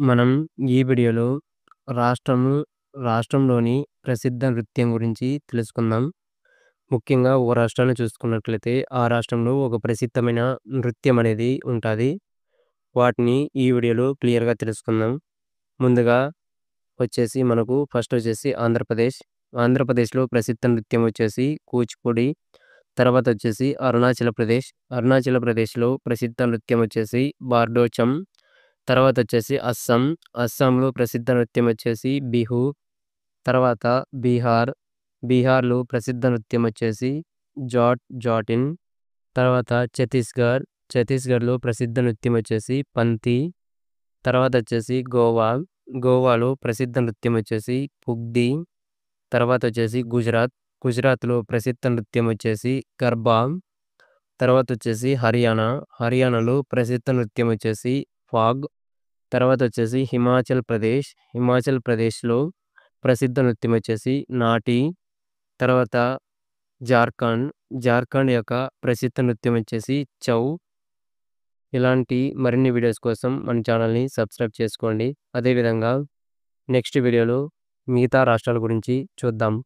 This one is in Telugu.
మనం ఈ వీడియోలో రాష్ట్రము రాష్ట్రంలోని ప్రసిద్ధ నృత్యం గురించి తెలుసుకుందాం. ముఖ్యంగా ఒక రాష్ట్రాన్ని చూసుకున్నట్లయితే, ఆ రాష్ట్రంలో ఒక ప్రసిద్ధమైన నృత్యం అనేది ఉంటాది. వాటిని ఈ వీడియోలో క్లియర్‌గా తెలుసుకుందాం. ముందుగా మనకు ఫస్ట్ ఆంధ్రప్రదేశ్. ఆంధ్రప్రదేశ్‌లో ప్రసిద్ధ నృత్యం కూచిపూడి. తర్వాత అరుణాచల్ ప్రదేశ్. అరుణాచల్ ప్రదేశ్‌లో ప్రసిద్ధ నృత్యం బార్డోచం. తర్వాత అస్సాం. అస్సాంలో ప్రసిద్ధ నృత్యం బిహు. తర్వాత బీహార్. బీహార్‌లో ప్రసిద్ధ నృత్యం జాటిన్. తర్వాత ఛత్తీస్‌గఢ్. ఛత్తీస్‌గఢ్‌లో ప్రసిద్ధ నృత్యం పంతి. తర్వాత గోవా. గోవాలో ప్రసిద్ధ నృత్యం పుగ్డి. తర్వాత గుజరాత్. గుజరాత్‌లో ప్రసిద్ధ నృత్యం గర్బా. తర్వాత హర్యానా. హర్యానాలో ప్రసిద్ధ నృత్యం ఫాగ్. తర్వాత హిమాచల్ ప్రదేశ్. హిమాచల్ ప్రదేశ్‌లో ప్రసిద్ధ నృత్యం నాటి. తర్వాత జార్ఖండ్. జార్ఖండ్ యొక్క ప్రసిద్ధ నృత్యం ఛౌ. ఇలాంటి మరిన్ని వీడియోస్ కోసం మన ఛానల్‌ని సబ్స్క్రైబ్ చేసుకోండి. అదే విధంగా నెక్స్ట్ వీడియోలో మిగతా రాష్ట్రాల గురించి చూద్దాం.